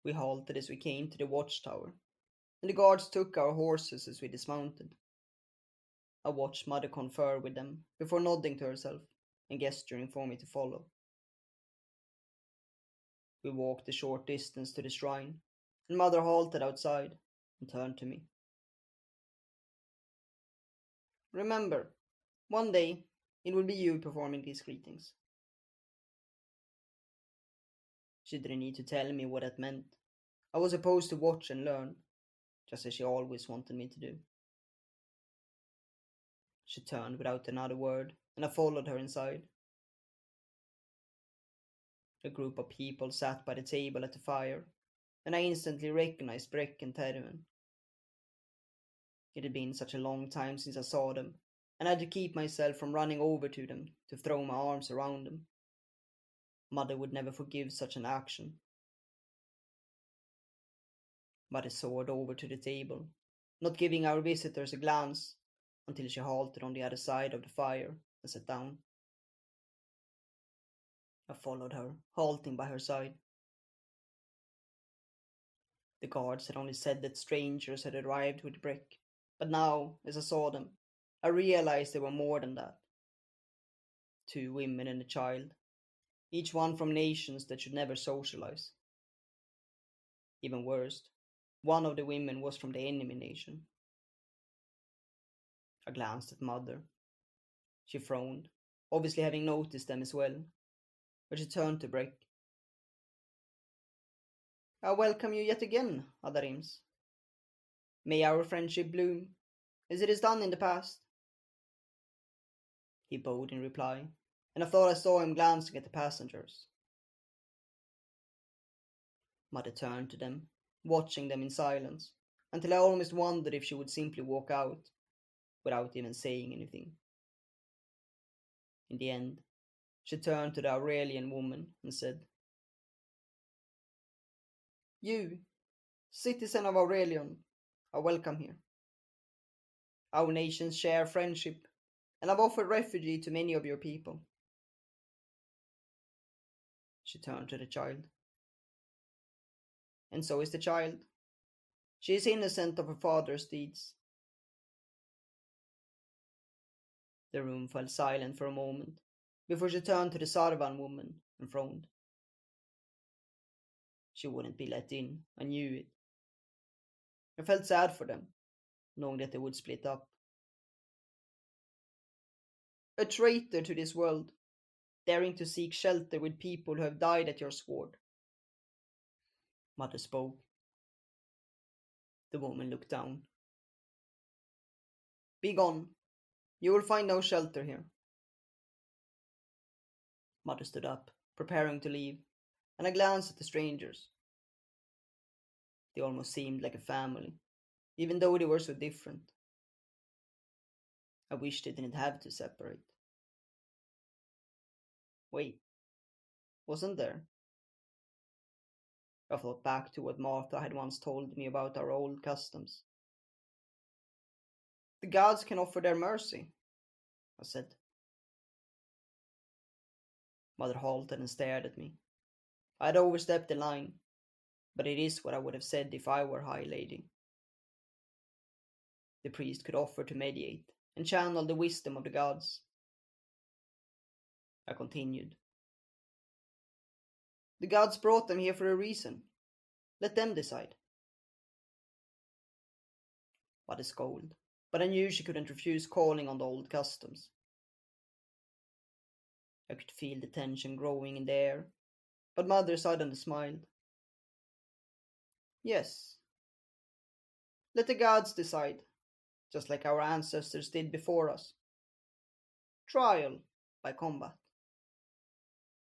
We halted as we came to the watchtower, and the guards took our horses as we dismounted. I watched Mother confer with them before nodding to herself and gesturing for me to follow. We walked a short distance to the shrine, and Mother halted outside and turned to me. Remember, one day it will be you performing these greetings. She didn't need to tell me what that meant. I was supposed to watch and learn, just as she always wanted me to do. She turned without another word, and I followed her inside. A group of people sat by the table at the fire, and I instantly recognized Breck and Terven. It had been such a long time since I saw them, and I had to keep myself from running over to them to throw my arms around them. Mother would never forgive such an action. Mother soared over to the table, not giving our visitors a glance until she halted on the other side of the fire and sat down. I followed her, halting by her side. The guards had only said that strangers had arrived with Brick, but now, as I saw them, I realized they were more than that. Two women and a child, each one from nations that should never socialize. Even worse, one of the women was from the enemy nation. I glanced at Mother. She frowned, obviously having noticed them as well, but she turned to Breck. I welcome you yet again, Adarims. May our friendship bloom, as it has done in the past. He bowed in reply, and I thought I saw him glancing at the passengers. Mother turned to them, watching them in silence, until I almost wondered if she would simply walk out, without even saying anything. In the end, she turned to the Aurelian woman and said, You, citizen of Aurelion, are welcome here. Our nations share friendship, and I've offered refuge to many of your people. She turned to the child. And so is the child. She is innocent of her father's deeds. The room fell silent for a moment, before she turned to the Sarvan woman and frowned. She wouldn't be let in, I knew it. I felt sad for them, knowing that they would split up. A traitor to this world, daring to seek shelter with people who have died at your sword. Mother spoke. The woman looked down. Be gone. You will find no shelter here. Mother stood up, preparing to leave, and I glanced at the strangers. They almost seemed like a family, even though they were so different. I wished they didn't have to separate. Wait, wasn't there? I thought back to what Martha had once told me about our old customs. The gods can offer their mercy, I said. Mother halted and stared at me. I had overstepped the line, but it is what I would have said if I were High Lady. The priest could offer to mediate and channel the wisdom of the gods. I continued. The gods brought them here for a reason. Let them decide. Mother scolded, but I knew she couldn't refuse calling on the old customs. I could feel the tension growing in the air, but Mother suddenly smiled. Yes. Let the gods decide, just like our ancestors did before us. Trial by combat.